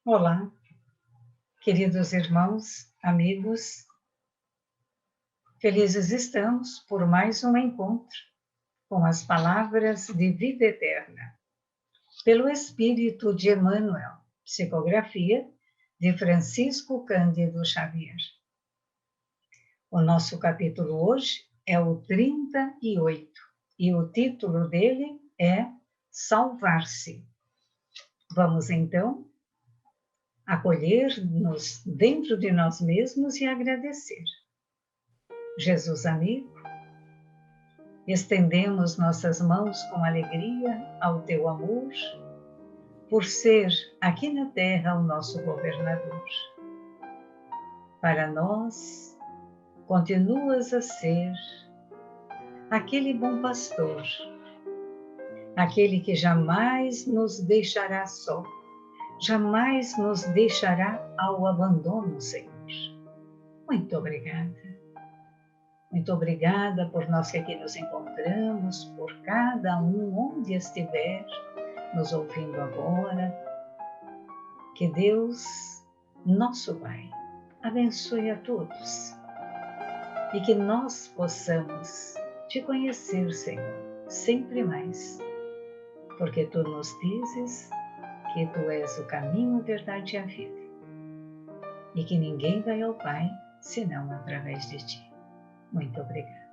Olá, queridos irmãos, amigos, felizes estamos por mais um encontro com as palavras de vida eterna, pelo Espírito de Emmanuel, psicografia de Francisco Cândido Xavier. O nosso capítulo hoje é o 38 e o título dele é Salvar-se. Vamos então acolher-nos dentro de nós mesmos e agradecer. Jesus amigo, estendemos nossas mãos com alegria ao teu amor, por ser aqui na terra o nosso governador. Para nós, continuas a ser aquele bom pastor, aquele que jamais nos deixará só, jamais nos deixará ao abandono, Senhor. Muito obrigada. Muito obrigada por nós que aqui nos encontramos, por cada um onde estiver, nos ouvindo agora. Que Deus, nosso Pai, abençoe a todos e que nós possamos te conhecer, Senhor, sempre mais, porque Tu nos dizes que Tu és o caminho, a verdade e a vida, e que ninguém vai ao Pai senão através de Ti. Muito obrigada.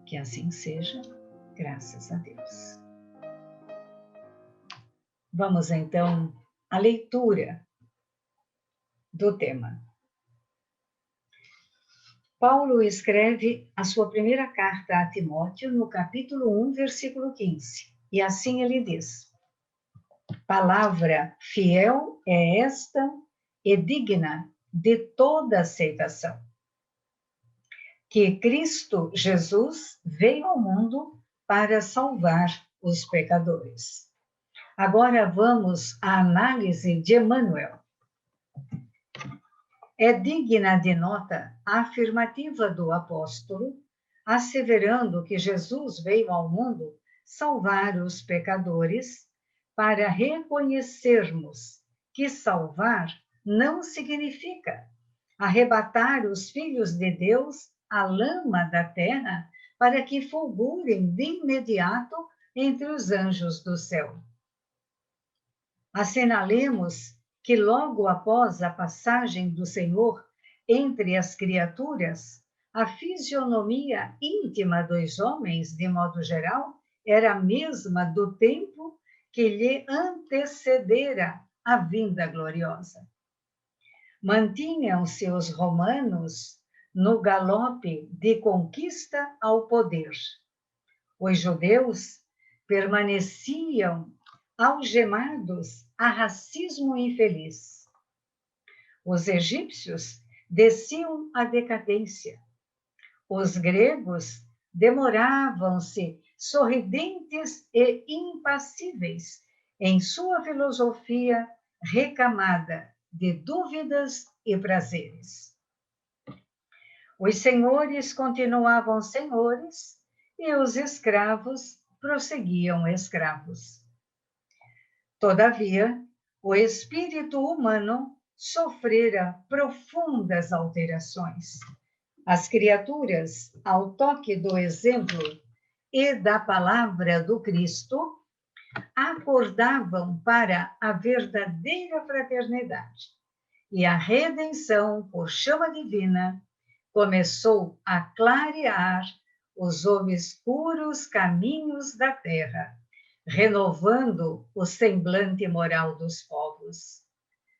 Que assim seja, graças a Deus. Vamos então à leitura do tema. Paulo escreve a sua primeira carta a Timóteo no capítulo 1, versículo 15. E assim ele diz: Palavra fiel é esta e digna de toda aceitação, que Cristo Jesus veio ao mundo para salvar os pecadores. Agora vamos à análise de Emmanuel. É digna de nota a afirmativa do apóstolo, asseverando que Jesus veio ao mundo salvar os pecadores, para reconhecermos que salvar não significa arrebatar os filhos de Deus à lama da terra para que fulgurem de imediato entre os anjos do céu. Assinalemos que logo após a passagem do Senhor entre as criaturas, a fisionomia íntima dos homens, de modo geral, era a mesma do tempo que lhe antecedera a vinda gloriosa. Mantinham-se os romanos no galope de conquista ao poder. Os judeus permaneciam algemados a racismo infeliz. Os egípcios desciam à decadência. Os gregos demoravam-se sorridentes e impassíveis em sua filosofia recamada de dúvidas e prazeres. Os senhores continuavam senhores e os escravos prosseguiam escravos. Todavia, o espírito humano sofrera profundas alterações. As criaturas, ao toque do exemplo e da palavra do Cristo, acordavam para a verdadeira fraternidade, e a redenção por chama divina começou a clarear os obscuros caminhos da terra, renovando o semblante moral dos povos.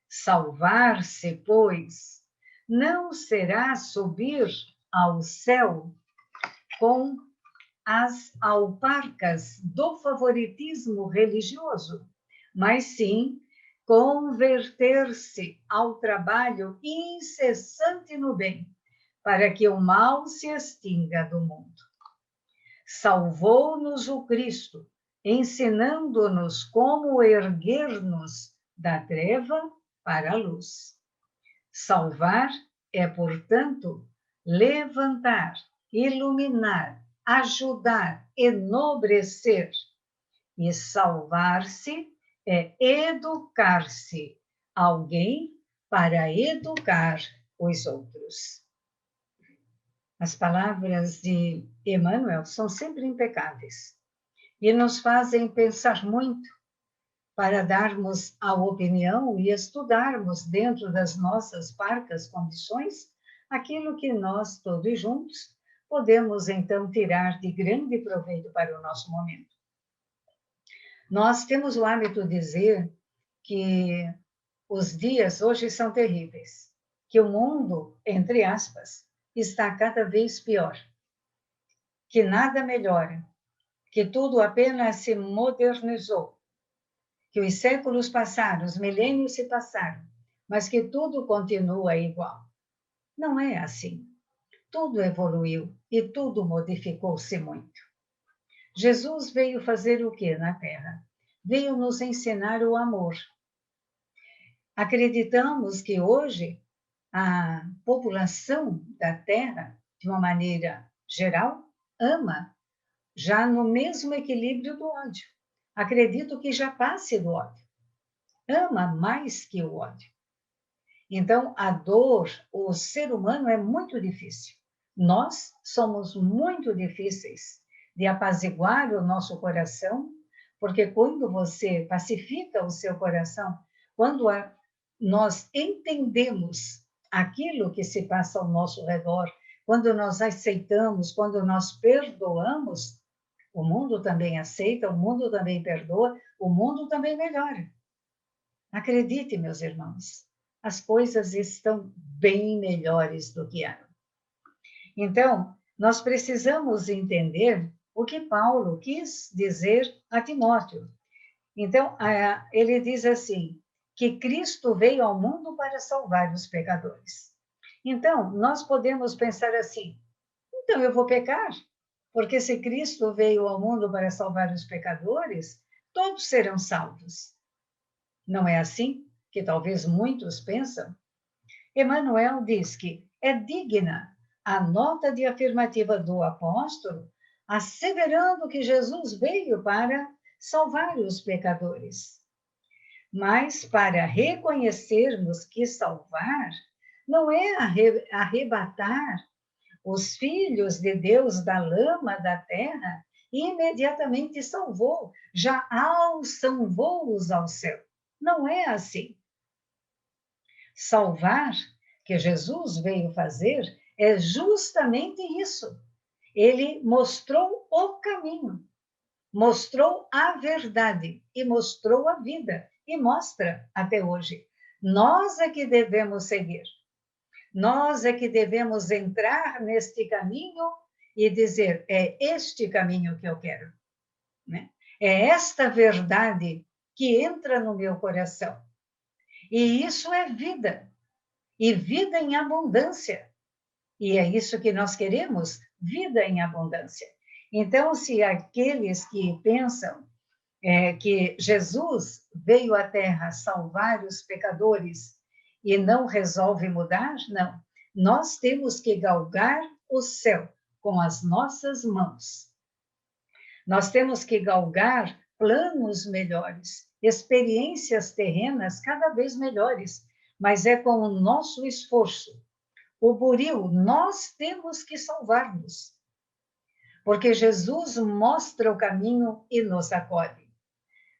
Salvar-se, pois, não será subir ao céu com as alparcas do favoritismo religioso, mas sim converter-se ao trabalho incessante no bem, para que o mal se extinga do mundo. Salvou-nos o Cristo, ensinando-nos como erguer-nos da treva para a luz. Salvar é, portanto, levantar, iluminar, ajudar, enobrecer. E salvar-se é educar-se, alguém para educar os outros. As palavras de Emmanuel são sempre impecáveis e nos fazem pensar muito para darmos a opinião e estudarmos dentro das nossas parcas condições aquilo que nós, todos juntos, podemos então tirar de grande proveito para o nosso momento. Nós temos o hábito de dizer que os dias hoje são terríveis, que o mundo, entre aspas, está cada vez pior, que nada melhora, que tudo apenas se modernizou, que os séculos passaram, os milênios se passaram, mas que tudo continua igual. Não é assim. Tudo evoluiu e tudo modificou-se muito. Jesus veio fazer o que na Terra? Veio nos ensinar o amor. Acreditamos que hoje a população da Terra, de uma maneira geral, ama, já no mesmo equilíbrio do ódio. Acredito que já passe do ódio. Ama mais que o ódio. Então, a dor, o ser humano é muito difícil. Nós somos muito difíceis de apaziguar o nosso coração, porque quando você pacifica o seu coração, quando nós entendemos aquilo que se passa ao nosso redor, quando nós aceitamos, quando nós perdoamos, o mundo também aceita, o mundo também perdoa, o mundo também melhora. Acredite, meus irmãos, as coisas estão bem melhores do que eram. Então, nós precisamos entender o que Paulo quis dizer a Timóteo. Então, ele diz assim, que Cristo veio ao mundo para salvar os pecadores. Então, nós podemos pensar assim, então eu vou pecar, porque se Cristo veio ao mundo para salvar os pecadores, todos serão salvos. Não é assim que talvez muitos pensam? Emmanuel diz que é digna a nota de afirmativa do apóstolo, asseverando que Jesus veio para salvar os pecadores. Mas para reconhecermos que salvar não é arrebatar os filhos de Deus da lama da terra e imediatamente salvou, já alçam voos ao céu. Não é assim. Salvar, que Jesus veio fazer, é justamente isso. Ele mostrou o caminho, mostrou a verdade e mostrou a vida, e mostra até hoje. Nós é que devemos seguir. Nós é que devemos entrar neste caminho e dizer, é este caminho que eu quero. Né? É esta verdade que entra no meu coração. E isso é vida. E vida em abundância. E é isso que nós queremos, vida em abundância. Então, se aqueles que pensam que Jesus veio à Terra salvar os pecadores e não resolve mudar, não. Nós temos que galgar o céu com as nossas mãos. Nós temos que galgar planos melhores, experiências terrenas cada vez melhores, mas é com o nosso esforço. O buril, nós temos que salvar-nos, porque Jesus mostra o caminho e nos acolhe.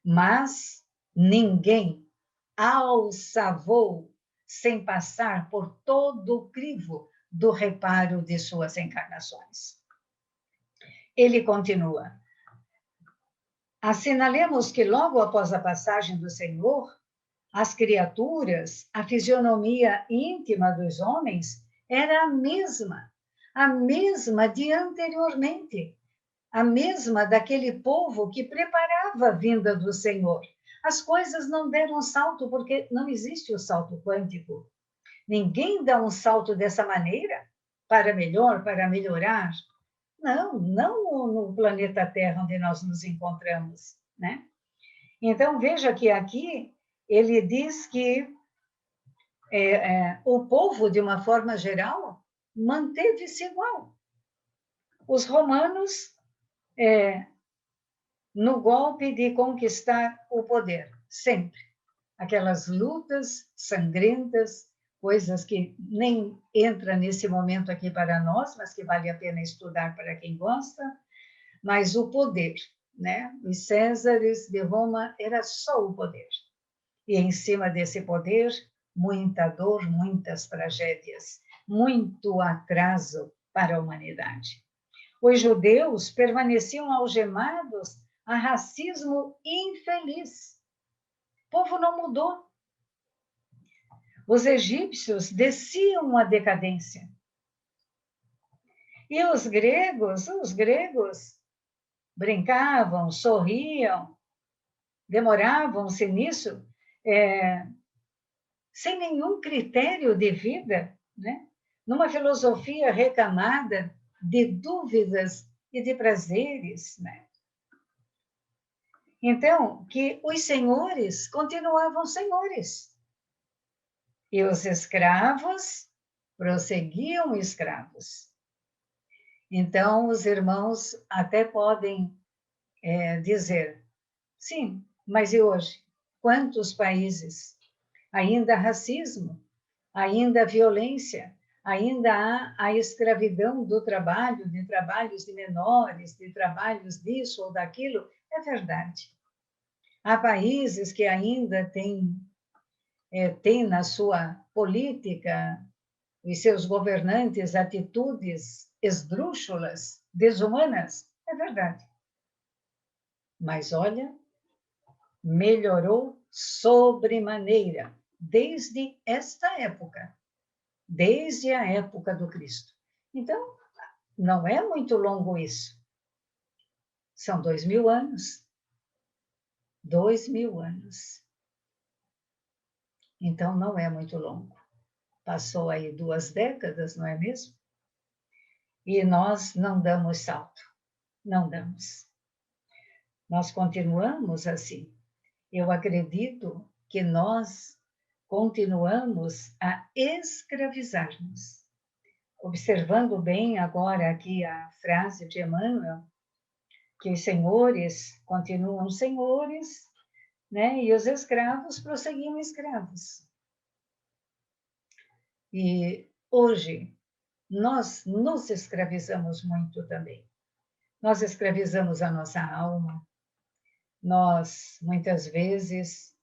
Mas ninguém alça voo sem passar por todo o crivo do reparo de suas encarnações. Ele continua. Assinalemos que logo após a passagem do Senhor, as criaturas, a fisionomia íntima dos homens era a mesma de anteriormente, a mesma daquele povo que preparava a vinda do Senhor. As coisas não deram salto, porque não existe o salto quântico. Ninguém dá um salto dessa maneira, para melhor, para melhorar. Não no planeta Terra onde nós nos encontramos, né? Então, veja que aqui ele diz que o povo, de uma forma geral, manteve-se igual. Os romanos, no golpe de conquistar o poder, sempre. aquelas lutas sangrentas, coisas que nem entra nesse momento aqui para nós, mas que vale a pena estudar para quem gosta, mas o poder, né? Os Césares de Roma era só o poder. E em cima desse poder, muita dor, muitas tragédias, muito atraso para a humanidade. Os judeus permaneciam algemados a racismo infeliz. O povo não mudou. Os egípcios desciam a decadência. E os gregos brincavam, sorriam, demoravam-se nisso, sem nenhum critério de vida, né? Numa filosofia recamada de dúvidas e de prazeres, né? Então, que os senhores continuavam senhores. E os escravos prosseguiam escravos. Então, os irmãos até podem dizer, sim, mas e hoje? Quantos países? Ainda há racismo, ainda há violência, ainda há a escravidão do trabalho, de trabalhos de menores, de trabalhos disso ou daquilo. É verdade. Há países que ainda têm na sua política os seus governantes atitudes esdrúxulas, desumanas. É verdade. Mas olha, melhorou sobremaneira desde esta época, desde a época do Cristo. Então, não é muito longo isso. São 2000 anos. 2000 anos. Então, não é muito longo. Passou aí 2 décadas, não é mesmo? E nós não damos salto. Não damos. Nós continuamos assim. Eu acredito que nós continuamos a escravizar-nos. Observando bem agora aqui a frase de Emmanuel, que os senhores continuam senhores, né? E os escravos prosseguiam escravos. E hoje nós nos escravizamos muito também. Nós escravizamos a nossa alma, nós muitas vezes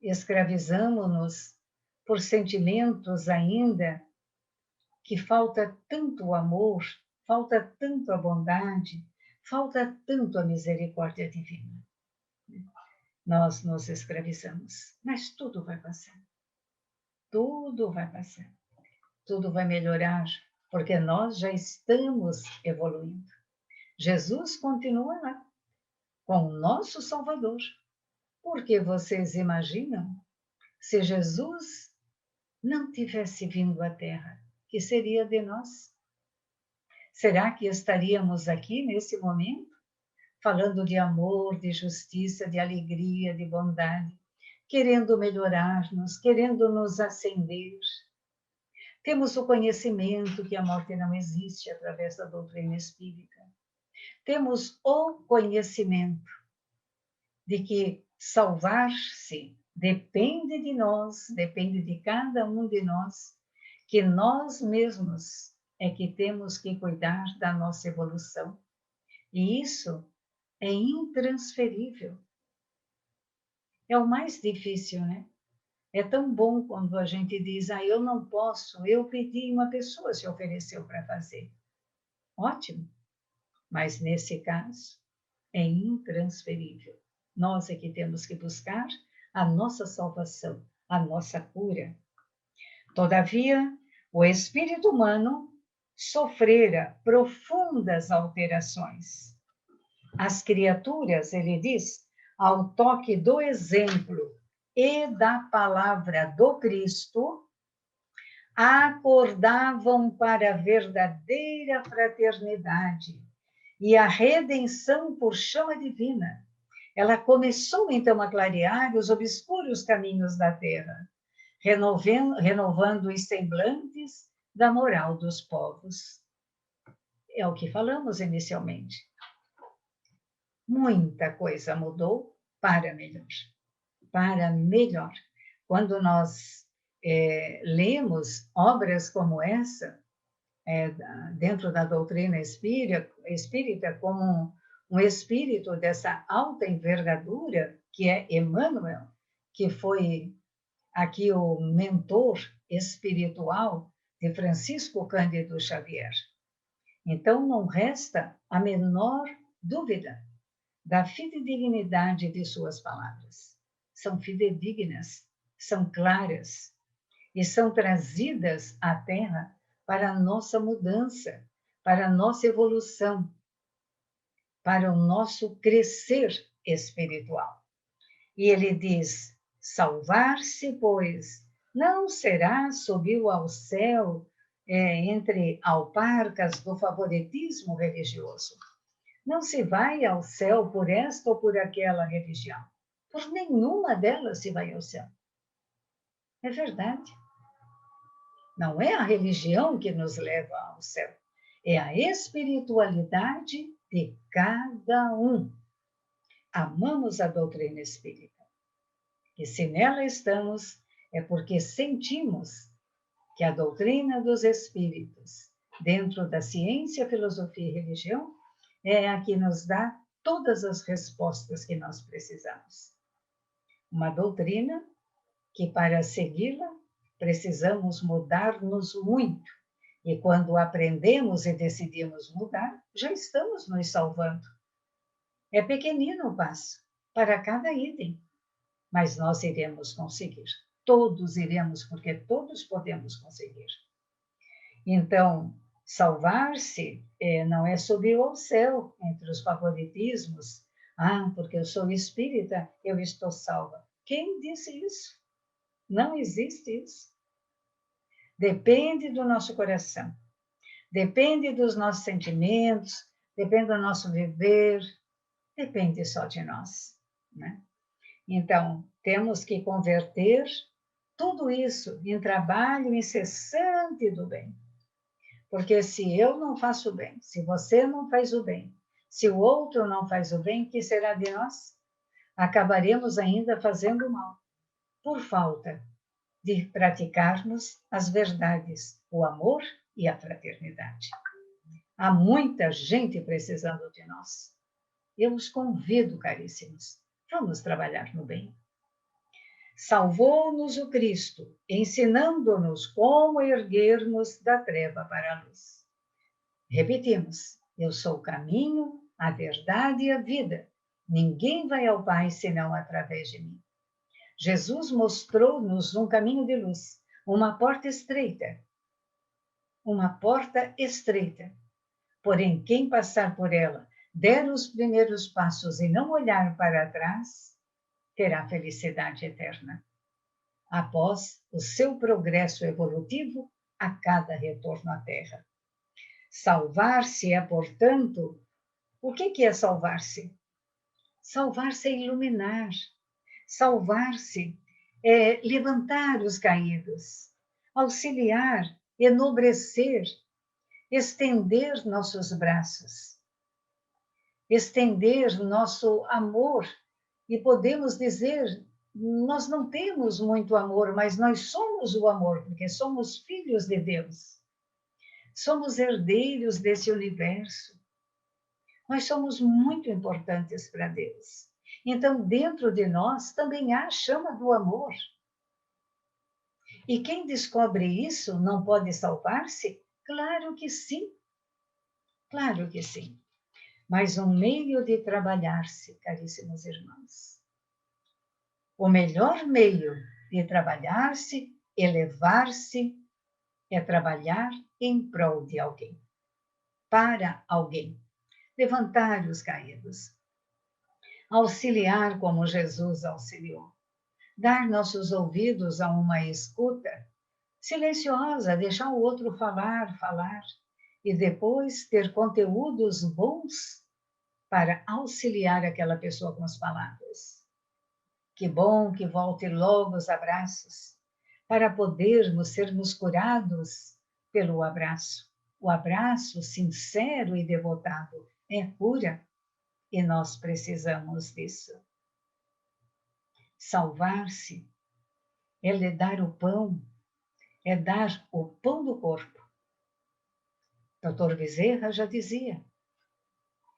escravizamos-nos por sentimentos ainda que falta tanto amor, falta tanto a bondade, falta tanto a misericórdia divina. Nós nos escravizamos, mas tudo vai passar. Tudo vai passar. Tudo vai melhorar, porque nós já estamos evoluindo. Jesus continua lá, com o nosso Salvador. Porque vocês imaginam se Jesus não tivesse vindo à Terra, que seria de nós? Será que estaríamos aqui nesse momento, falando de amor, de justiça, de alegria, de bondade, querendo melhorar-nos, querendo nos ascender? Temos o conhecimento que a morte não existe através da doutrina espírita. Temos o conhecimento de que salvar-se depende de nós, depende de cada um de nós, que nós mesmos é que temos que cuidar da nossa evolução. E isso é intransferível. É o mais difícil, né? É tão bom quando a gente diz, eu não posso, eu pedi, uma pessoa se ofereceu para fazer. Ótimo, mas nesse caso é intransferível. Nós é que temos que buscar a nossa salvação, a nossa cura. Todavia, o espírito humano sofrera profundas alterações. As criaturas, ele diz, ao toque do exemplo e da palavra do Cristo, acordavam para a verdadeira fraternidade e a redenção por chama divina. Ela começou então a clarear os obscuros caminhos da terra, renovando os semblantes da moral dos povos. É o que falamos inicialmente. Muita coisa mudou para melhor. para melhor. Quando nós lemos obras como essa, dentro da doutrina espírita como um espírito dessa alta envergadura, que é Emmanuel, que foi aqui o mentor espiritual de Francisco Cândido Xavier. Então, não resta a menor dúvida da fidedignidade de suas palavras. São fidedignas, são claras e são trazidas à Terra para a nossa mudança, para a nossa evolução, para o nosso crescer espiritual. E ele diz: salvar-se, pois, não será subir ao céu entre alparcas do favoritismo religioso. Não se vai ao céu por esta ou por aquela religião. Por nenhuma delas se vai ao céu. É verdade. Não é a religião que nos leva ao céu. É a espiritualidade de cada um. Amamos a doutrina espírita. E se nela estamos, é porque sentimos que a doutrina dos espíritos, dentro da ciência, filosofia e religião, é a que nos dá todas as respostas que nós precisamos. Uma doutrina que, para segui-la, precisamos mudar-nos muito. E quando aprendemos e decidimos mudar, já estamos nos salvando. É pequenino o passo para cada item, mas nós iremos conseguir. Todos iremos, porque todos podemos conseguir. Então, salvar-se não é subir ao céu entre os favoritismos. Ah, porque eu sou espírita, eu estou salva. Quem disse isso? Não existe isso. Depende do nosso coração, depende dos nossos sentimentos, depende do nosso viver, depende só de nós, né? Então, temos que converter tudo isso em trabalho incessante do bem. Porque se eu não faço o bem, se você não faz o bem, se o outro não faz o bem, o que será de nós? Acabaremos ainda fazendo mal, por falta de praticarmos as verdades, o amor e a fraternidade. Há muita gente precisando de nós. Eu os convido, caríssimos, vamos trabalhar no bem. Salvou-nos o Cristo, ensinando-nos como erguermos da treva para a luz. Repetimos: eu sou o caminho, a verdade e a vida. Ninguém vai ao Pai senão através de mim. Jesus mostrou-nos um caminho de luz, uma porta estreita. Uma porta estreita. Porém, quem passar por ela, der os primeiros passos e não olhar para trás, terá felicidade eterna. Após o seu progresso evolutivo a cada retorno à Terra. Salvar-se é, portanto, o que é salvar-se? Salvar-se é iluminar. Salvar-se é levantar os caídos, auxiliar, enobrecer, estender nossos braços, estender nosso amor. E podemos dizer, nós não temos muito amor, mas nós somos o amor, porque somos filhos de Deus. Somos herdeiros desse universo. Nós somos muito importantes para Deus. Então, dentro de nós também há a chama do amor. E quem descobre isso não pode salvar-se? Claro que sim. Claro que sim. Mas um meio de trabalhar-se, caríssimos irmãos. O melhor meio de trabalhar-se, elevar-se, é trabalhar em prol de alguém. Para alguém. Levantar os caídos. Auxiliar como Jesus auxiliou. Dar nossos ouvidos a uma escuta silenciosa, deixar o outro falar, e depois ter conteúdos bons para auxiliar aquela pessoa com as palavras. Que bom que volte logo os abraços, para podermos sermos curados pelo abraço. O abraço sincero e devotado é cura, e nós precisamos disso. Salvar-se é lhe dar o pão, é dar o pão do corpo. Dr. Bezerra já dizia,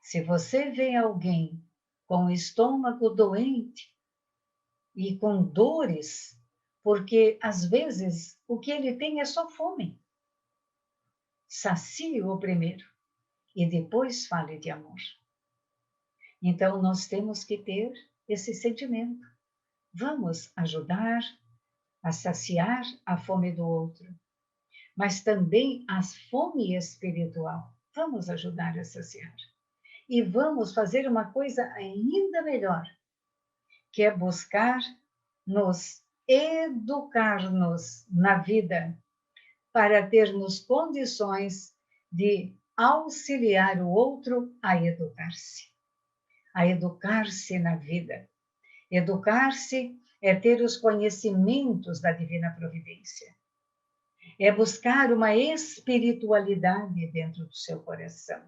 se você vê alguém com o estômago doente e com dores, porque às vezes o que ele tem é só fome, sacie-o primeiro e depois fale de amor. Então nós temos que ter esse sentimento. Vamos ajudar a saciar a fome do outro, mas também a fome espiritual. Vamos ajudar a saciar. E vamos fazer uma coisa ainda melhor, que é buscar nos educar-nos na vida para termos condições de auxiliar o outro a educar-se na vida. Educar-se é ter os conhecimentos da divina providência, é buscar uma espiritualidade dentro do seu coração,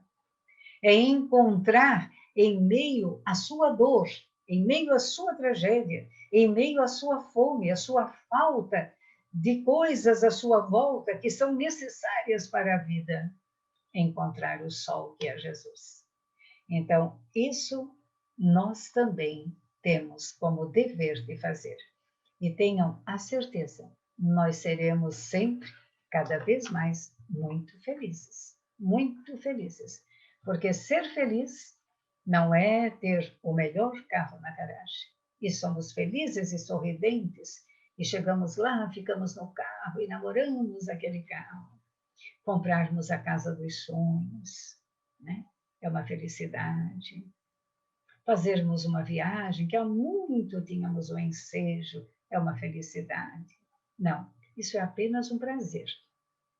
é encontrar em meio à sua dor, em meio à sua tragédia, em meio à sua fome, à sua falta de coisas à sua volta que são necessárias para a vida, encontrar o sol que é Jesus. Então, isso nós também temos como dever de fazer. E tenham a certeza, nós seremos sempre, cada vez mais, muito felizes. Muito felizes. Porque ser feliz não é ter o melhor carro na garagem. E somos felizes e sorridentes, e chegamos lá, ficamos no carro e namoramos aquele carro. Comprarmos a casa dos sonhos, né? É uma felicidade. Fazermos uma viagem que há muito tínhamos o ensejo, é uma felicidade. Não, isso é apenas um prazer.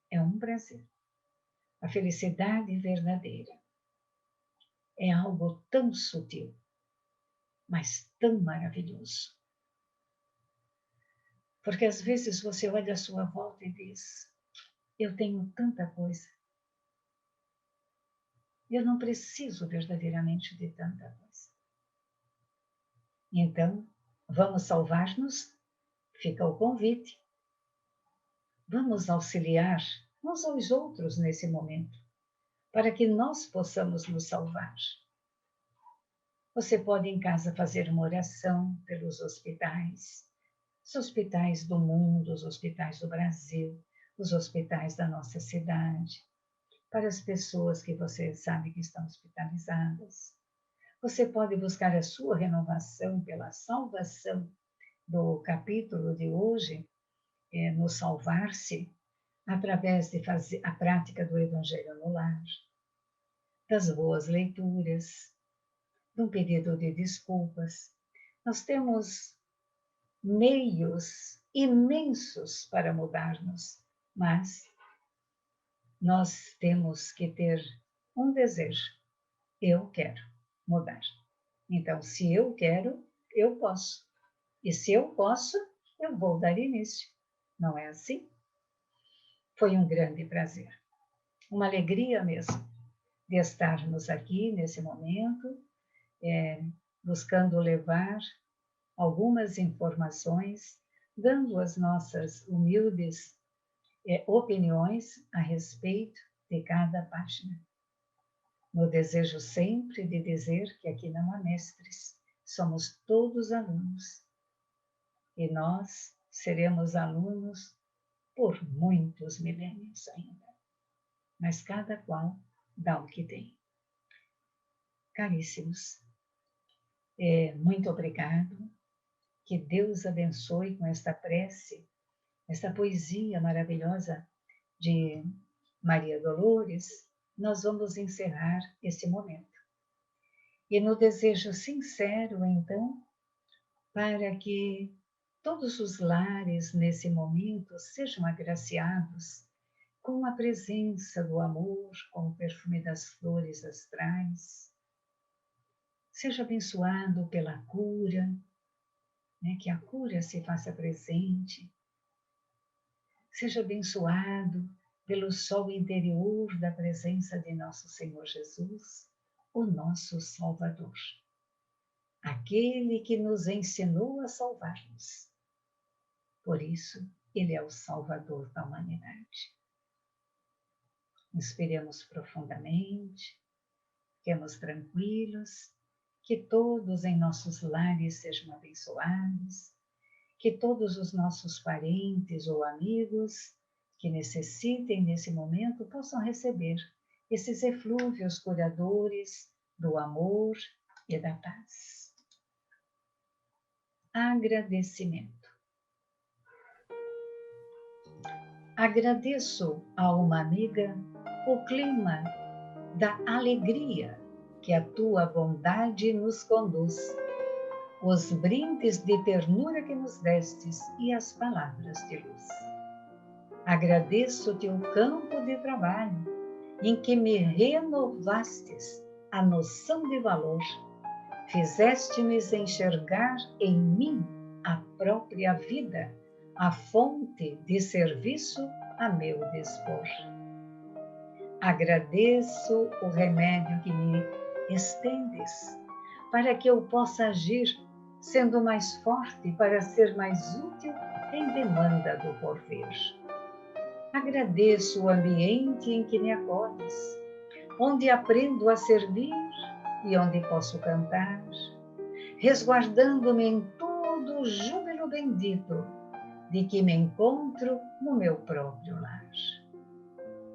É um prazer. A felicidade verdadeira é algo tão sutil, mas tão maravilhoso. Porque às vezes você olha à sua volta e diz, eu tenho tanta coisa. Eu não preciso verdadeiramente de tanta coisa. Então, vamos salvar-nos? Fica o convite. Vamos auxiliar uns aos outros nesse momento, para que nós possamos nos salvar. Você pode em casa fazer uma oração pelos hospitais, os hospitais do mundo, os hospitais do Brasil, os hospitais da nossa cidade, para as pessoas que você sabe que estão hospitalizadas. Você pode buscar a sua renovação pela salvação do capítulo de hoje, no Salvar-se, através de fazer a prática do Evangelho no lar, das boas leituras, de um pedido de desculpas. Nós temos meios imensos para mudar-nos, mas nós temos que ter um desejo. Eu quero mudar. Então, se eu quero, eu posso. E se eu posso, eu vou dar início. Não é assim? Foi um grande prazer. Uma alegria mesmo de estarmos aqui nesse momento, buscando levar algumas informações, dando as nossas humildes opiniões a respeito de cada página. No desejo sempre de dizer que aqui não há mestres, somos todos alunos. E nós seremos alunos por muitos milênios ainda. Mas cada qual dá o que tem. Caríssimos, muito obrigado. Que Deus abençoe com esta prece, esta poesia maravilhosa de Maria Dolores. Nós vamos encerrar esse momento. E no desejo sincero, então, para que todos os lares nesse momento sejam agraciados com a presença do amor, com o perfume das flores astrais. Seja abençoado pela cura, que a cura se faça presente. Seja abençoado pelo sol interior da presença de nosso Senhor Jesus, o nosso Salvador. Aqui aquele que nos ensinou a salvar-nos. Por isso, Ele é o Salvador da humanidade. Inspiremos profundamente, fiquemos tranquilos, que todos em nossos lares sejam abençoados, que todos os nossos parentes ou amigos que necessitem nesse momento possam receber esses eflúvios curadores do amor e da paz. Agradecimento. Agradeço a uma amiga o clima da alegria que a tua bondade nos conduz, os brindes de ternura que nos destes e as palavras de luz. Agradeço-te o campo de trabalho em que me renovastes a noção de valor, fizeste-me enxergar em mim a própria vida, a fonte de serviço a meu dispor. Agradeço o remédio que me estendes, para que eu possa agir, sendo mais forte para ser mais útil em demanda do porvir. Agradeço o ambiente em que me acolhes, onde aprendo a servir e onde posso cantar, resguardando-me em todo o júbilo bendito de que me encontro no meu próprio lar.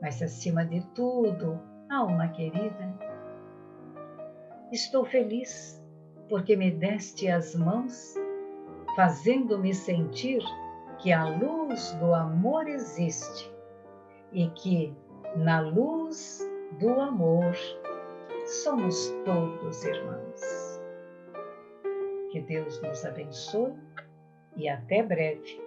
Mas, acima de tudo, alma querida, estou feliz porque me deste as mãos, fazendo-me sentir que a luz do amor existe e que, na luz do amor, somos todos irmãos. Que Deus nos abençoe e até breve.